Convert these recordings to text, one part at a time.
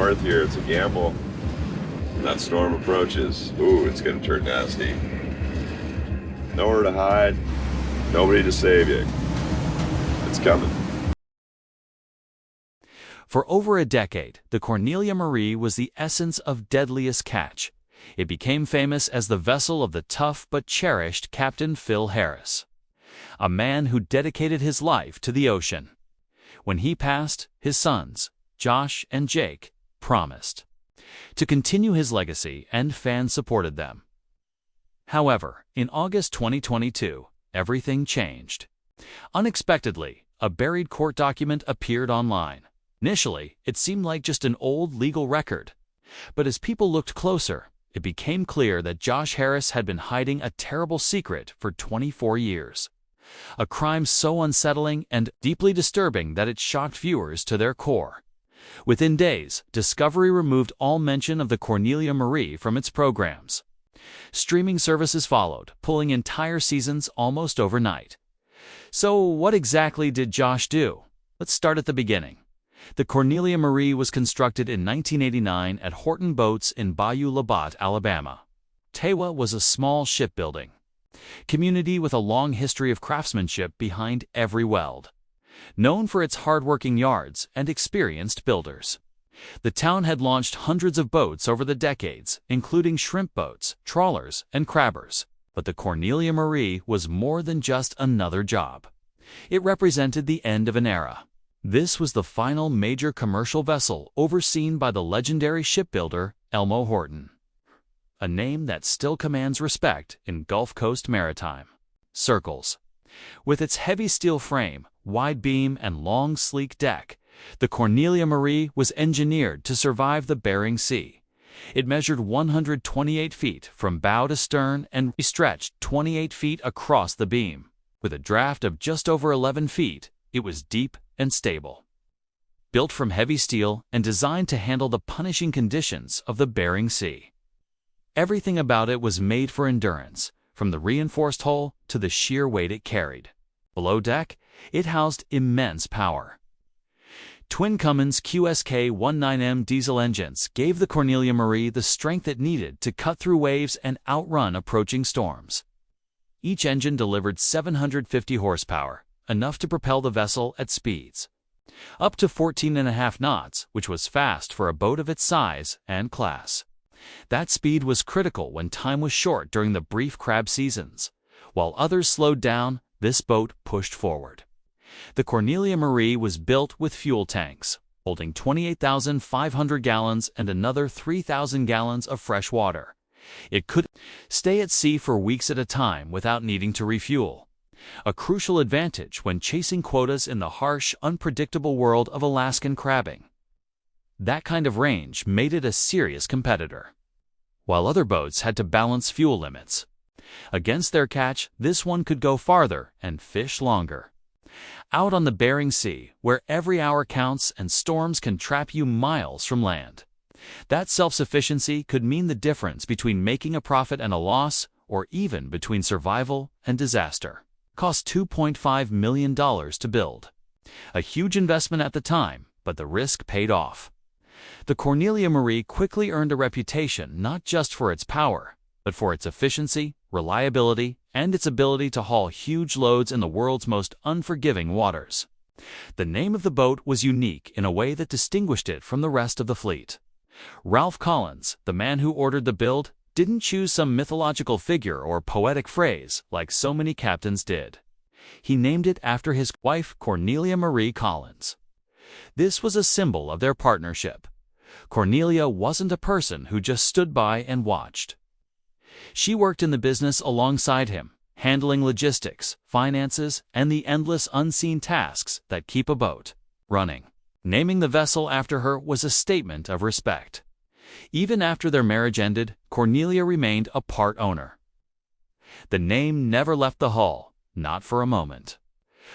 North here, it's a gamble. When that storm approaches, ooh, it's gonna turn nasty. Nowhere to hide, nobody to save you. It's coming. For over a decade, the Cornelia Marie was the essence of Deadliest Catch. It became famous as the vessel of the tough but cherished Captain Phil Harris, a man who dedicated his life to the ocean. When he passed, his sons, Josh and Jake, promised to continue his legacy, and fans supported them. However, in August 2022, everything changed. Unexpectedly, a buried court document appeared online. Initially, it seemed like just an old legal record. But as people looked closer, it became clear that Josh Harris had been hiding a terrible secret for 24 years. A crime so unsettling and deeply disturbing that it shocked viewers to their core. Within days, Discovery removed all mention of the Cornelia Marie from its programs. Streaming services followed, pulling entire seasons almost overnight. So what exactly did Josh do? Let's start at the beginning. The Cornelia Marie was constructed in 1989 at Horton Boats in Bayou Labatt, Alabama. Tewa was a small shipbuilding community with a long history of craftsmanship behind every weld, known for its hard-working yards and experienced builders. The town had launched hundreds of boats over the decades, including shrimp boats, trawlers, and crabbers. But the Cornelia Marie was more than just another job. It represented the end of an era. This was the final major commercial vessel overseen by the legendary shipbuilder Elmo Horton, a name that still commands respect in Gulf Coast maritime circles. With its heavy steel frame, wide beam, and long, sleek deck, the Cornelia Marie was engineered to survive the Bering Sea. It measured 128 feet from bow to stern and stretched 28 feet across the beam. With a draft of just over 11 feet, it was deep and stable. Built from heavy steel and designed to handle the punishing conditions of the Bering Sea. Everything about it was made for endurance, from the reinforced hull to the sheer weight it carried. Below deck, it housed immense power. Twin Cummins QSK-19M diesel engines gave the Cornelia Marie the strength it needed to cut through waves and outrun approaching storms. Each engine delivered 750 horsepower, enough to propel the vessel at speeds up to 14.5 knots, which was fast for a boat of its size and class. That speed was critical when time was short during the brief crab seasons. While others slowed down, this boat pushed forward. The Cornelia Marie was built with fuel tanks, holding 28,500 gallons and another 3,000 gallons of fresh water. It could stay at sea for weeks at a time without needing to refuel, a crucial advantage when chasing quotas in the harsh, unpredictable world of Alaskan crabbing. That kind of range made it a serious competitor, while other boats had to balance fuel limits. Against their catch, this one could go farther and fish longer. Out on the Bering Sea, where every hour counts and storms can trap you miles from land. That self-sufficiency could mean the difference between making a profit and a loss, or even between survival and disaster. Cost $2.5 million to build. A huge investment at the time, but the risk paid off. The Cornelia Marie quickly earned a reputation not just for its power, but for its efficiency, reliability, and its ability to haul huge loads in the world's most unforgiving waters. The name of the boat was unique in a way that distinguished it from the rest of the fleet. Ralph Collins, the man who ordered the build, didn't choose some mythological figure or poetic phrase like so many captains did. He named it after his wife, Cornelia Marie Collins. This was a symbol of their partnership. Cornelia wasn't a person who just stood by and watched. She worked in the business alongside him, handling logistics, finances, and the endless unseen tasks that keep a boat running. Naming the vessel after her was a statement of respect. Even after their marriage ended, Cornelia remained a part owner. The name never left the hull, not for a moment.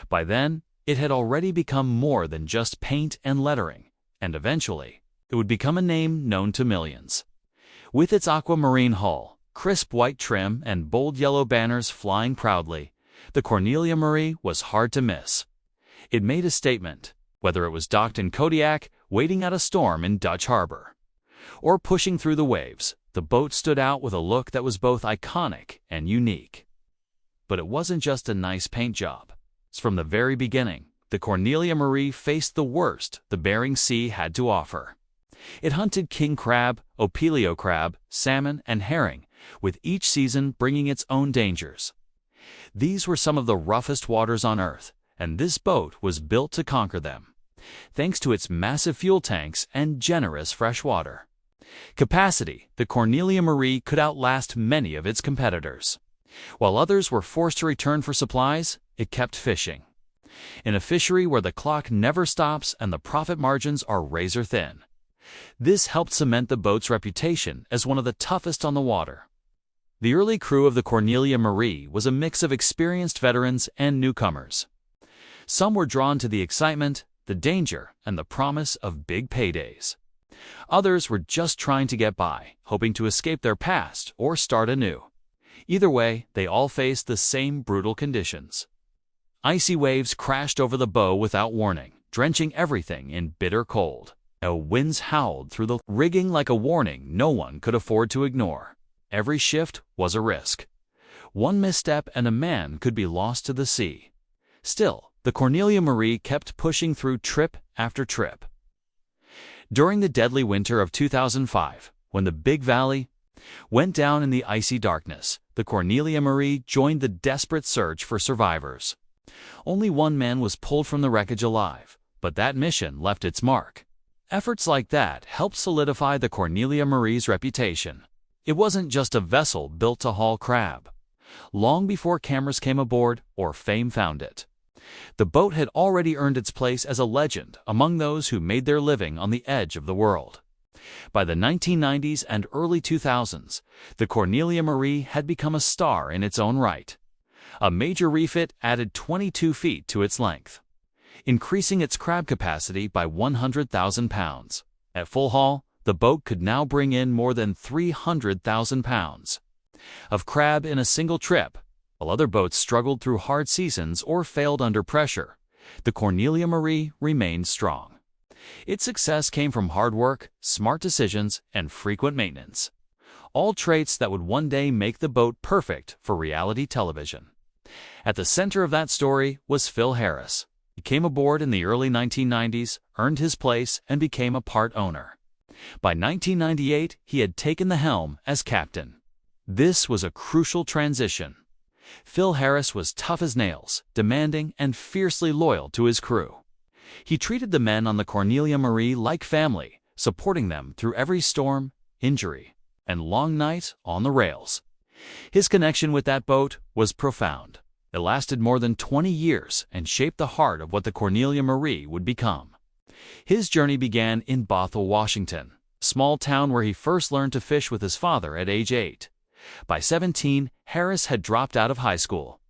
By then, it had already become more than just paint and lettering, and eventually, it would become a name known to millions. With its aquamarine hull, crisp white trim, and bold yellow banners flying proudly, the Cornelia Marie was hard to miss. It made a statement, whether it was docked in Kodiak waiting out a storm in Dutch Harbor. Or pushing through the waves, the boat stood out with a look that was both iconic and unique. But it wasn't just a nice paint job. From the very beginning, the Cornelia Marie faced the worst the Bering Sea had to offer. It hunted king crab, opilio crab, salmon, and herring, with each season bringing its own dangers. These were some of the roughest waters on Earth, and this boat was built to conquer them, thanks to its massive fuel tanks and generous fresh water capacity. The Cornelia Marie could outlast many of its competitors. While others were forced to return for supplies, it kept fishing. In a fishery where the clock never stops and the profit margins are razor thin. This helped cement the boat's reputation as one of the toughest on the water. The early crew of the Cornelia Marie was a mix of experienced veterans and newcomers. Some were drawn to the excitement, the danger, and the promise of big paydays. Others were just trying to get by, hoping to escape their past or start anew. Either way, they all faced the same brutal conditions. Icy waves crashed over the bow without warning, drenching everything in bitter cold. Winds howled through the rigging like a warning no one could afford to ignore. Every shift was a risk. One misstep and a man could be lost to the sea. Still, the Cornelia Marie kept pushing through trip after trip. During the deadly winter of 2005, when the Big Valley went down in the icy darkness, the Cornelia Marie joined the desperate search for survivors. Only one man was pulled from the wreckage alive, but that mission left its mark. Efforts like that helped solidify the Cornelia Marie's reputation. It wasn't just a vessel built to haul crab. Long before cameras came aboard or fame found it, the boat had already earned its place as a legend among those who made their living on the edge of the world. By the 1990s and early 2000s, the Cornelia Marie had become a star in its own right. A major refit added 22 feet to its length, increasing its crab capacity by 100,000 pounds. At full haul, the boat could now bring in more than 300,000 pounds of crab in a single trip. While other boats struggled through hard seasons or failed under pressure, the Cornelia Marie remained strong. Its success came from hard work, smart decisions, and frequent maintenance, all traits that would one day make the boat perfect for reality television. At the center of that story was Phil Harris. He came aboard in the early 1990s, earned his place, and became a part owner. By 1998, he had taken the helm as captain. This was a crucial transition. Phil Harris was tough as nails, demanding, and fiercely loyal to his crew. He treated the men on the Cornelia Marie like family, supporting them through every storm, injury, and long night on the rails. His connection with that boat was profound. It lasted more than 20 years and shaped the heart of what the Cornelia Marie would become. His journey began in Bothell, Washington, a small town where he first learned to fish with his father at age 8. By 17, Harris had dropped out of high school.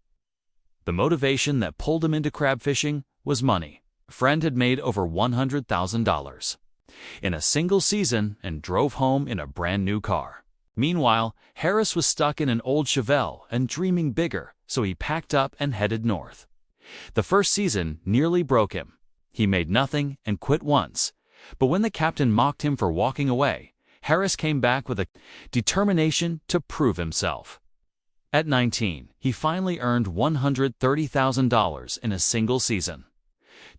The motivation that pulled him into crab fishing was money. A friend had made over $100,000 in a single season and drove home in a brand new car. Meanwhile, Harris was stuck in an old Chevelle and dreaming bigger, so he packed up and headed north. The first season nearly broke him. He made nothing and quit once, but when the captain mocked him for walking away, Harris came back with a determination to prove himself. At 19, he finally earned $130,000 in a single season.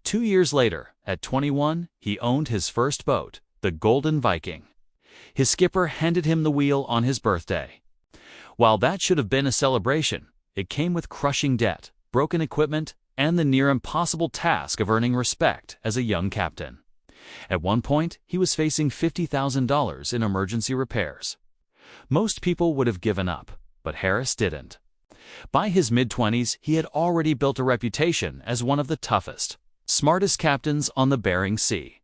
2 years later, at 21, he owned his first boat, the Golden Viking. His skipper handed him the wheel on his birthday. While that should have been a celebration, it came with crushing debt, broken equipment, and the near-impossible task of earning respect as a young captain. At one point, he was facing $50,000 in emergency repairs. Most people would have given up, but Harris didn't. By his mid-20s, he had already built a reputation as one of the toughest, smartest captains on the Bering Sea.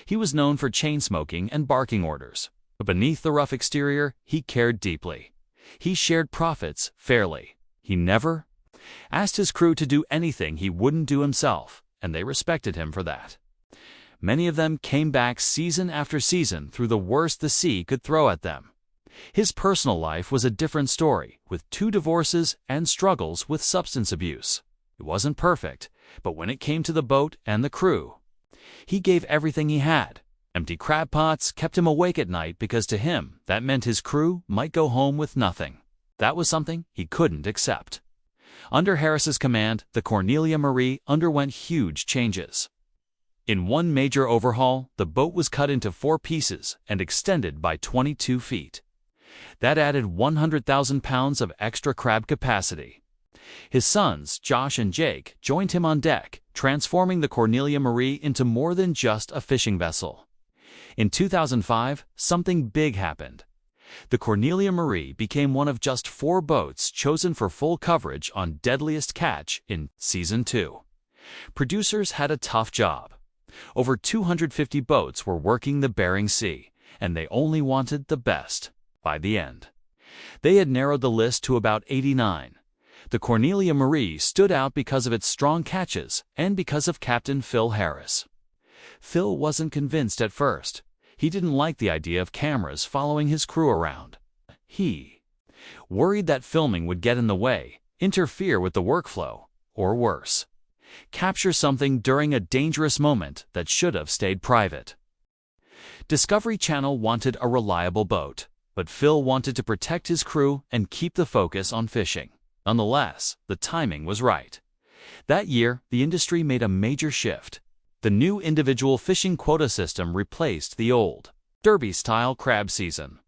He was known for chain-smoking and barking orders, but beneath the rough exterior, he cared deeply. He shared profits fairly. He never asked his crew to do anything he wouldn't do himself, and they respected him for that. Many of them came back season after season through the worst the sea could throw at them. His personal life was a different story, with 2 divorces and struggles with substance abuse. It wasn't perfect, but when it came to the boat and the crew, he gave everything he had, Empty crab pots kept him awake at night because to him, that meant his crew might go home with nothing. That was something he couldn't accept. Under Harris's command, the Cornelia Marie underwent huge changes. In one major overhaul, the boat was cut into 4 pieces and extended by 22 feet. That added 100,000 pounds of extra crab capacity. His sons, Josh and Jake, joined him on deck, transforming the Cornelia Marie into more than just a fishing vessel. In 2005, something big happened. The Cornelia Marie became one of just 4 boats chosen for full coverage on Deadliest Catch in Season 2. Producers had a tough job. Over 250 boats were working the Bering Sea, and they only wanted the best. By the end, they had narrowed the list to about 89. The Cornelia Marie stood out because of its strong catches and because of Captain Phil Harris. Phil wasn't convinced at first. He didn't like the idea of cameras following his crew around. He worried that filming would get in the way, interfere with the workflow, or worse, capture something during a dangerous moment that should have stayed private. Discovery Channel wanted a reliable boat, but Phil wanted to protect his crew and keep the focus on fishing. Nonetheless, the timing was right. That year, the industry made a major shift. The new individual fishing quota system replaced the old, derby-style crab season.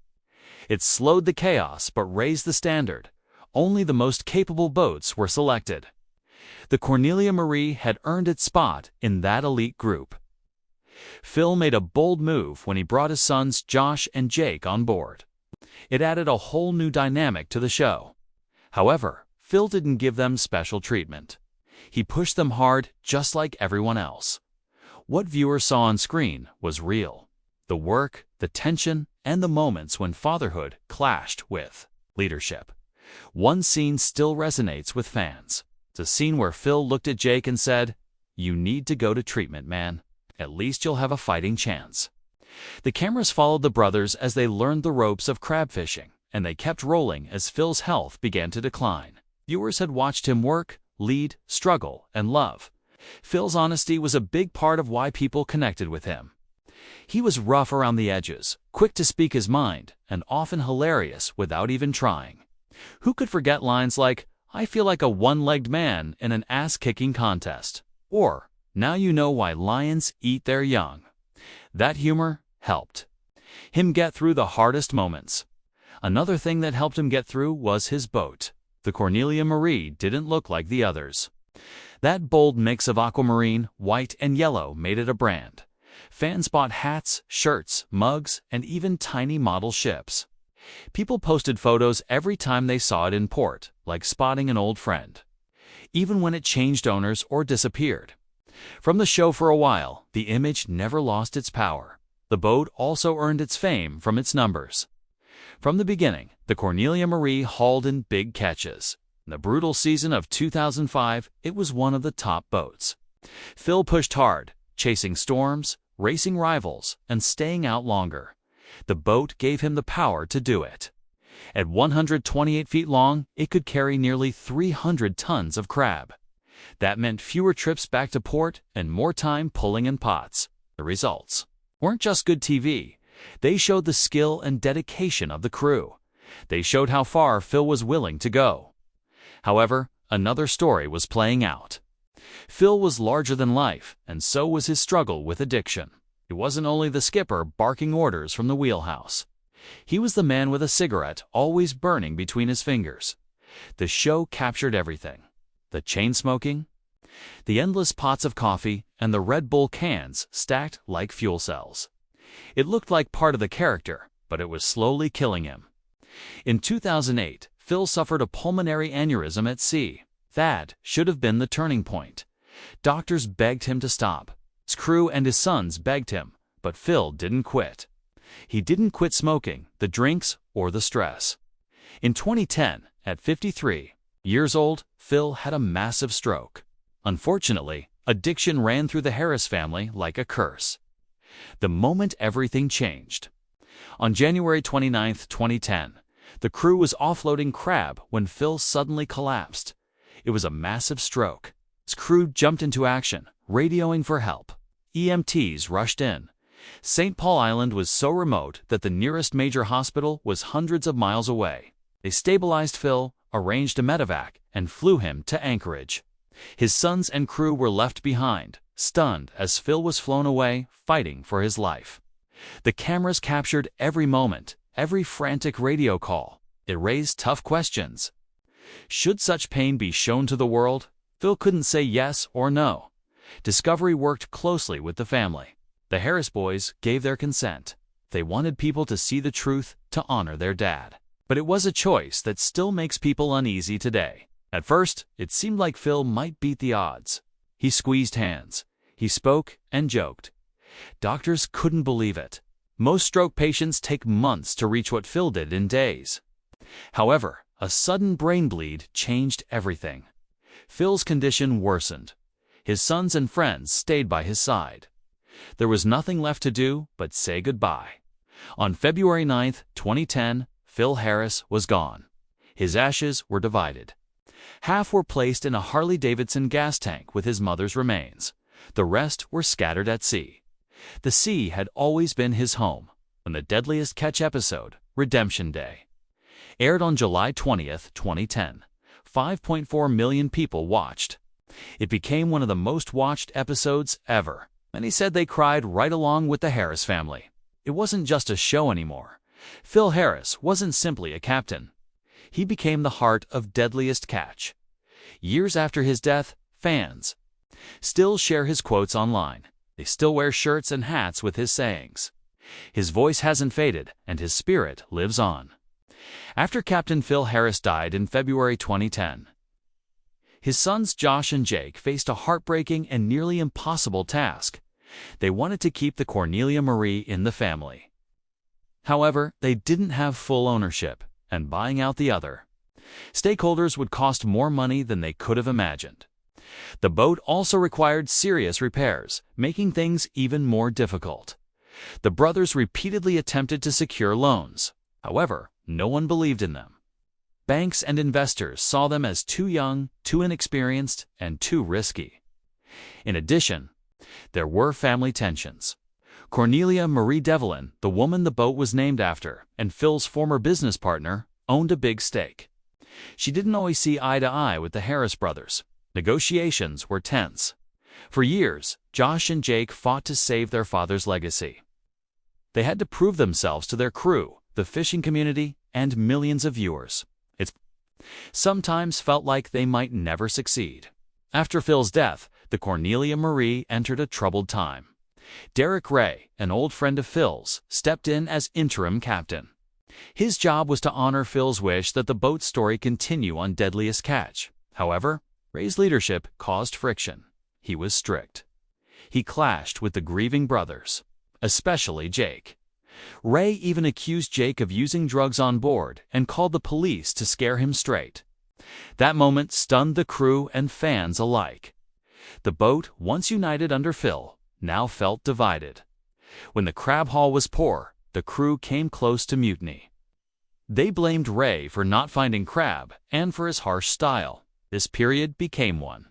It slowed the chaos but raised the standard. Only the most capable boats were selected. The Cornelia Marie had earned its spot in that elite group. Phil made a bold move when he brought his sons Josh and Jake on board. It added a whole new dynamic to the show. However, Phil didn't give them special treatment. He pushed them hard just like everyone else. What viewers saw on screen was real. The work, the tension, and the moments when fatherhood clashed with leadership. One scene still resonates with fans. It's a scene where Phil looked at Jake and said, "You need to go to treatment, man. At least you'll have a fighting chance." The cameras followed the brothers as they learned the ropes of crab fishing, and they kept rolling as Phil's health began to decline. Viewers had watched him work, lead, struggle, and love. Phil's honesty was a big part of why people connected with him. He was rough around the edges, quick to speak his mind, and often hilarious without even trying. Who could forget lines like, "I feel like a one-legged man in an ass-kicking contest," or, "Now you know why lions eat their young." That humor helped him get through the hardest moments. Another thing that helped him get through was his boat. The Cornelia Marie didn't look like the others. That bold mix of aquamarine, white, and yellow made it a brand. Fans bought hats, shirts, mugs, and even tiny model ships. People posted photos every time they saw it in port, like spotting an old friend, even when it changed owners or disappeared. From the show for a while, the image never lost its power. The boat also earned its fame from its numbers. From the beginning, the Cornelia Marie hauled in big catches. In the brutal season of 2005, it was one of the top boats. Phil pushed hard, chasing storms, racing rivals, and staying out longer. The boat gave him the power to do it. At 128 feet long, it could carry nearly 300 tons of crab. That meant fewer trips back to port and more time pulling in pots. The results weren't just good TV. They showed the skill and dedication of the crew. They showed how far Phil was willing to go. However, another story was playing out. Phil was larger than life, and so was his struggle with addiction. It wasn't only the skipper barking orders from the wheelhouse. He was the man with a cigarette always burning between his fingers. The show captured everything. The chain smoking, the endless pots of coffee, and the Red Bull cans stacked like fuel cells. It looked like part of the character, but it was slowly killing him. In 2008, Phil suffered a pulmonary aneurysm at sea. That should have been the turning point. Doctors begged him to stop. His crew and his sons begged him, but Phil didn't quit. He didn't quit smoking, the drinks, or the stress. In 2010, at 53 years old, Phil had a massive stroke. Unfortunately, addiction ran through the Harris family like a curse. The moment everything changed. On January 29, 2010, the crew was offloading crab when Phil suddenly collapsed. It was a massive stroke. His crew jumped into action, radioing for help. EMTs rushed in. St. Paul Island was so remote that the nearest major hospital was hundreds of miles away. They stabilized Phil, arranged a medevac, and flew him to Anchorage. His sons and crew were left behind, stunned as Phil was flown away, fighting for his life. The cameras captured every moment, every frantic radio call. It raised tough questions. Should such pain be shown to the world? Phil couldn't say yes or no. Discovery worked closely with the family. The Harris boys gave their consent. They wanted people to see the truth, to honor their dad. But it was a choice that still makes people uneasy today. At first, it seemed like Phil might beat the odds. He squeezed hands. He spoke and joked. Doctors couldn't believe it. Most stroke patients take months to reach what Phil did in days. However, a sudden brain bleed changed everything. Phil's condition worsened. His sons and friends stayed by his side. There was nothing left to do but say goodbye. On February 9, 2010, Phil Harris was gone. His ashes were divided. Half were placed in a Harley-Davidson gas tank with his mother's remains. The rest were scattered at sea. The sea had always been his home. When the Deadliest Catch episode, Redemption Day, aired on July 20, 2010, 5.4 million people watched. It became one of the most watched episodes ever. Many said they cried right along with the Harris family. It wasn't just a show anymore. Phil Harris wasn't simply a captain. He became the heart of Deadliest Catch. Years after his death, fans still share his quotes online. They still wear shirts and hats with his sayings. His voice hasn't faded, and his spirit lives on. After Captain Phil Harris died in February 2010, his sons Josh and Jake faced a heartbreaking and nearly impossible task. They wanted to keep the Cornelia Marie in the family. However, they didn't have full ownership, and buying out the other stakeholders would cost more money than they could have imagined. The boat also required serious repairs, making things even more difficult. The brothers repeatedly attempted to secure loans. However, no one believed in them. Banks and investors saw them as too young, too inexperienced, and too risky. In addition, there were family tensions. Cornelia Marie Devlin, the woman the boat was named after, and Phil's former business partner, owned a big stake. She didn't always see eye to eye with the Harris brothers. Negotiations were tense. For years, Josh and Jake fought to save their father's legacy. They had to prove themselves to their crew, the fishing community, and millions of viewers. It sometimes felt like they might never succeed. After Phil's death, the Cornelia Marie entered a troubled time. Derek Ray, an old friend of Phil's, stepped in as interim captain. His job was to honor Phil's wish that the boat's story continue on Deadliest Catch. However, Ray's leadership caused friction. He was strict. He clashed with the grieving brothers, especially Jake. Ray even accused Jake of using drugs on board and called the police to scare him straight. That moment stunned the crew and fans alike. The boat, once united under Phil, now felt divided. When the crab haul was poor, the crew came close to mutiny. They blamed Ray for not finding crab and for his harsh style. This period became one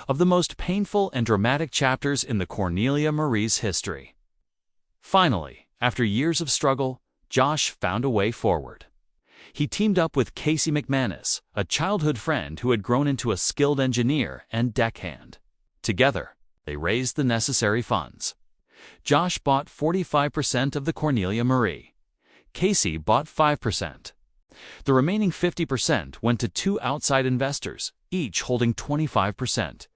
of the most painful and dramatic chapters in the Cornelia Marie's history. Finally, after years of struggle, Josh found a way forward. He teamed up with Casey McManus, a childhood friend who had grown into a skilled engineer and deckhand. Together, they raised the necessary funds. Josh bought 45% of the Cornelia Marie. Casey bought 5%. The remaining 50% went to two outside investors, each holding 25%.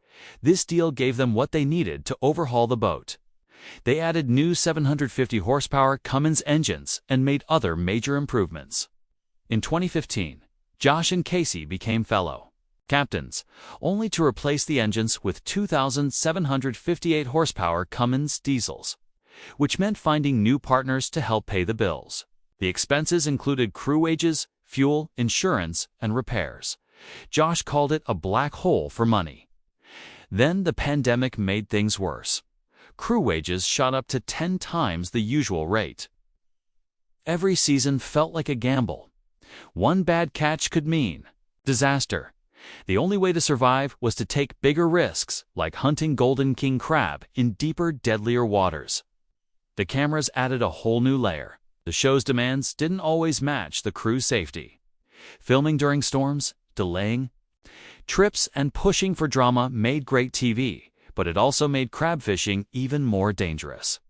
This deal gave them what they needed to overhaul the boat. They added new 750 horsepower Cummins engines and made other major improvements. In 2015, Josh and Casey became fellow captains, only to replace the engines with 2,758 horsepower Cummins diesels, which meant finding new partners to help pay the bills. The expenses included crew wages, fuel, insurance, and repairs. Josh called it a black hole for money. Then the pandemic made things worse. Crew wages shot up to 10 times the usual rate. Every season felt like a gamble. One bad catch could mean disaster. The only way to survive was to take bigger risks, like hunting golden king crab in deeper, deadlier waters. The cameras added a whole new layer. The show's demands didn't always match the crew's safety. Filming during storms, delaying trips, and pushing for drama made great TV, but it also made crab fishing even more dangerous.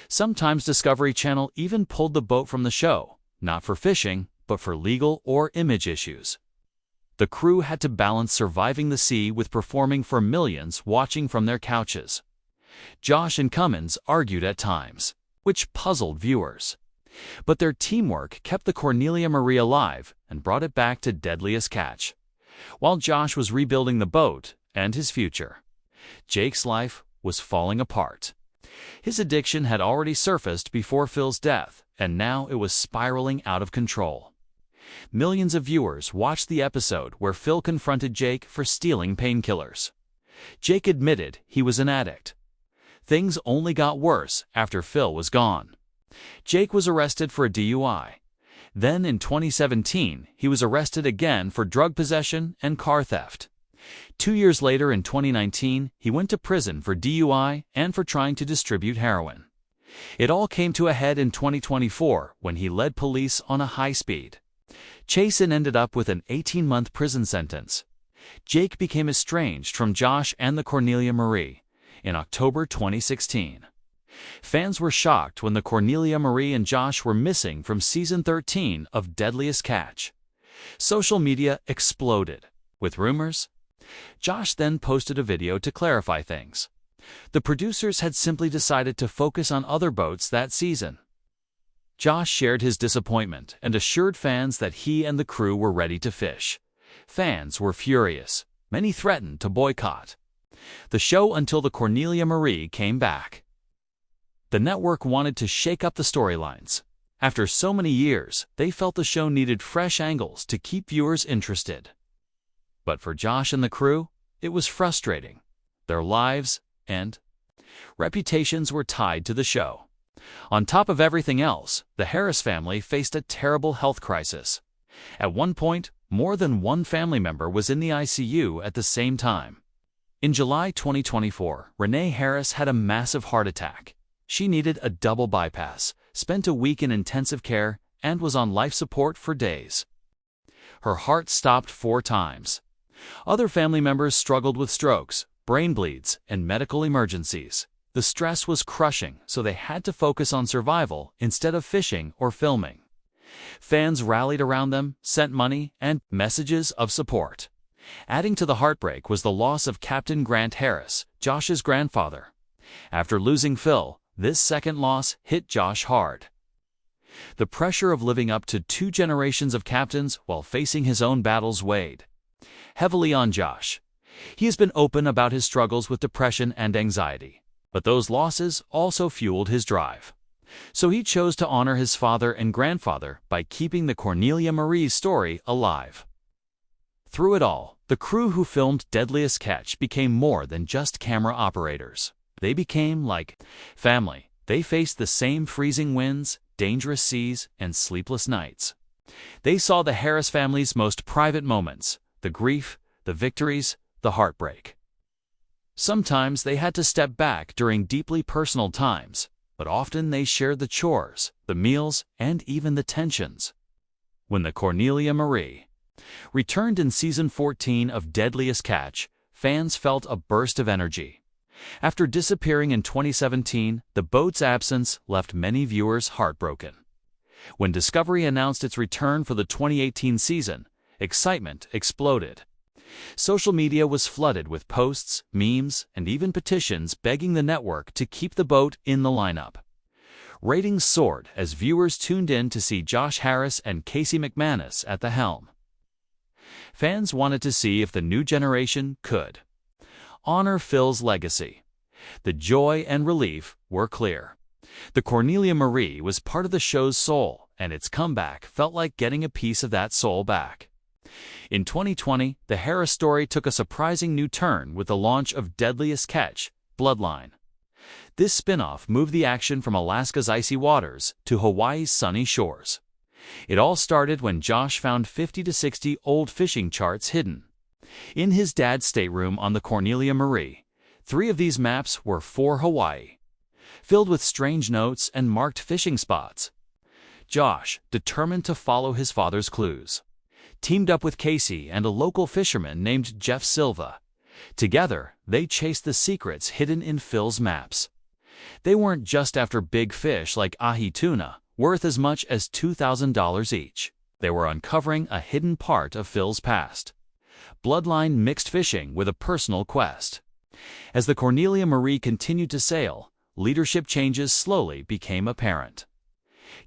Sometimes Discovery Channel even pulled the boat from the show, not for fishing, but for legal or image issues. The crew had to balance surviving the sea with performing for millions watching from their couches. Josh and Cummins argued at times, which puzzled viewers. But their teamwork kept the Cornelia Marie alive and brought it back to Deadliest Catch. While Josh was rebuilding the boat and his future, Jake's life was falling apart. His addiction had already surfaced before Phil's death, and now it was spiraling out of control. Millions of viewers watched the episode where Phil confronted Jake for stealing painkillers. Jake admitted he was an addict. Things only got worse after Phil was gone. Jake was arrested for a DUI. Then in 2017, he was arrested again for drug possession and car theft. 2 years later, in 2019, he went to prison for DUI and for trying to distribute heroin. It all came to a head in 2024 when he led police on a high speed chase and ended up with an 18-month prison sentence. Jake became estranged from Josh and the Cornelia Marie in October 2016. Fans were shocked when the Cornelia Marie and Josh were missing from Season 13 of Deadliest Catch. Social media exploded with rumors. Josh then posted a video to clarify things. The producers had simply decided to focus on other boats that season. Josh shared his disappointment and assured fans that he and the crew were ready to fish. Fans were furious. Many threatened to boycott the show until the Cornelia Marie came back. The network wanted to shake up the storylines. After so many years, they felt the show needed fresh angles to keep viewers interested. But for Josh and the crew, it was frustrating. Their lives and reputations were tied to the show. On top of everything else, the Harris family faced a terrible health crisis. At one point, more than one family member was in the ICU at the same time. In July 2024, Renee Harris had a massive heart attack. She needed a double bypass, spent a week in intensive care, and was on life support for days. Her heart stopped 4 times. Other family members struggled with strokes, brain bleeds, and medical emergencies. The stress was crushing, so they had to focus on survival instead of fishing or filming. Fans rallied around them, sent money, and messages of support. Adding to the heartbreak was the loss of Captain Grant Harris, Josh's grandfather. After losing Phil, this second loss hit Josh hard. The pressure of living up to 2 generations of captains while facing his own battles weighed heavily on Josh. He has been open about his struggles with depression and anxiety, but those losses also fueled his drive. So he chose to honor his father and grandfather by keeping the Cornelia Marie's story alive. Through it all, the crew who filmed Deadliest Catch became more than just camera operators. They became like family. They faced the same freezing winds, dangerous seas, and sleepless nights. They saw the Harris family's most private moments, the grief, the victories, the heartbreak. Sometimes they had to step back during deeply personal times, but often they shared the chores, the meals, and even the tensions. When the Cornelia Marie returned in Season 14 of Deadliest Catch, fans felt a burst of energy. After disappearing in 2017, the boat's absence left many viewers heartbroken. When Discovery announced its return for the 2018 season, excitement exploded. Social media was flooded with posts, memes, and even petitions begging the network to keep the boat in the lineup. Ratings soared as viewers tuned in to see Josh Harris and Casey McManus at the helm. Fans wanted to see if the new generation could honor Phil's legacy. The joy and relief were clear. The Cornelia Marie was part of the show's soul, and its comeback felt like getting a piece of that soul back. In 2020, the Harris story took a surprising new turn with the launch of Deadliest Catch, Bloodline. This spin-off moved the action from Alaska's icy waters to Hawaii's sunny shores. It all started when Josh found 50 to 60 old fishing charts hidden in his dad's stateroom on the Cornelia Marie. 3 of these maps were for Hawaii. filled with strange notes and marked fishing spots. Josh, determined to follow his father's clues, teamed up with Casey and a local fisherman named Jeff Silva. Together, they chased the secrets hidden in Phil's maps. They weren't just after big fish like ahi tuna, worth as much as $2,000 each. They were uncovering a hidden part of Phil's past. Bloodline mixed fishing with a personal quest. As the Cornelia Marie continued to sail, leadership changes slowly became apparent.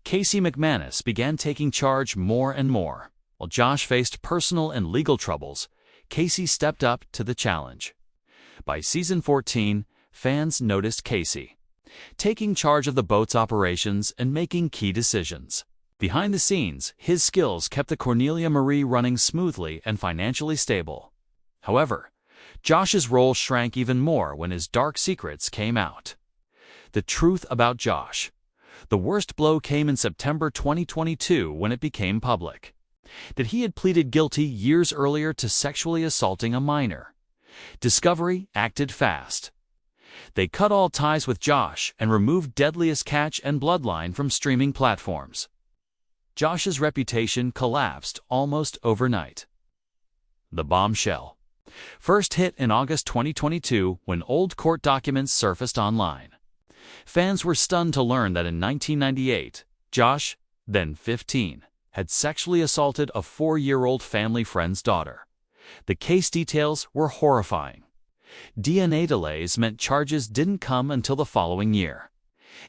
Casey McManus began taking charge more and more. While Josh faced personal and legal troubles, Casey stepped up to the challenge. By season 14, fans noticed Casey taking charge of the boat's operations and making key decisions. Behind the scenes, his skills kept the Cornelia Marie running smoothly and financially stable. However, Josh's role shrank even more when his dark secrets came out. The truth about Josh. The worst blow came in September 2022 when it became public that he had pleaded guilty years earlier to sexually assaulting a minor. Discovery acted fast. They cut all ties with Josh and removed Deadliest Catch and Bloodline from streaming platforms. Josh's reputation collapsed almost overnight. The bombshell first hit in August 2022 when old court documents surfaced online. Fans were stunned to learn that in 1998, Josh, then 15, had sexually assaulted a 4-year-old family friend's daughter. The case details were horrifying. DNA delays meant charges didn't come until the following year.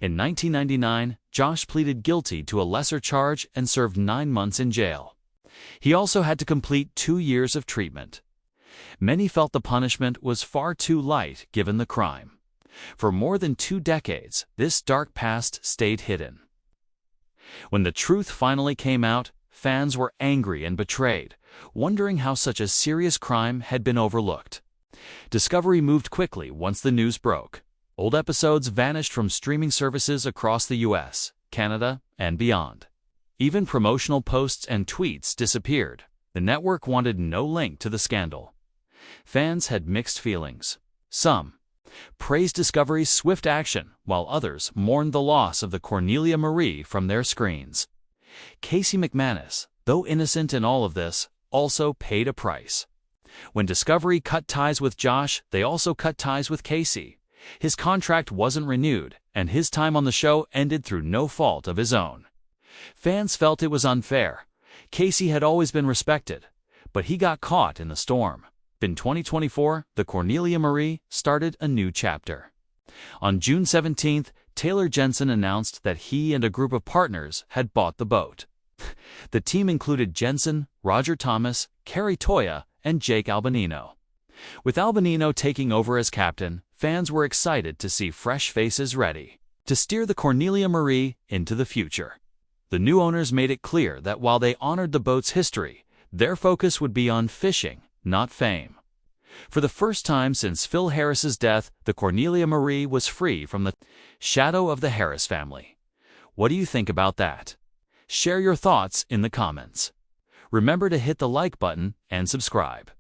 In 1999, Josh pleaded guilty to a lesser charge and served 9 months in jail. He also had to complete 2 years of treatment. Many felt the punishment was far too light given the crime. For more than 2 decades, this dark past stayed hidden. When the truth finally came out, fans were angry and betrayed, wondering how such a serious crime had been overlooked. Discovery moved quickly once the news broke. Old episodes vanished from streaming services across the US, Canada, and beyond. Even promotional posts and tweets disappeared. The network wanted no link to the scandal. Fans had mixed feelings. Some praised Discovery's swift action, while others mourned the loss of the Cornelia Marie from their screens. Casey McManus, though innocent in all of this, also paid a price. When Discovery cut ties with Josh, they also cut ties with Casey. His contract wasn't renewed, and his time on the show ended through no fault of his own. Fans felt it was unfair. Casey had always been respected, but he got caught in the storm. In 2024, the Cornelia Marie started a new chapter. On June 17th, Taylor Jensen announced that he and a group of partners had bought the boat. The team included Jensen, Roger Thomas, Carrie Toya, and Jake Albanino. With Albanino taking over as captain, fans were excited to see fresh faces ready to steer the Cornelia Marie into the future. The new owners made it clear that while they honored the boat's history, their focus would be on fishing, not fame. For the first time since Phil Harris's death, the Cornelia Marie was free from the shadow of the Harris family. What do you think about that? Share your thoughts in the comments. Remember to hit the like button and subscribe.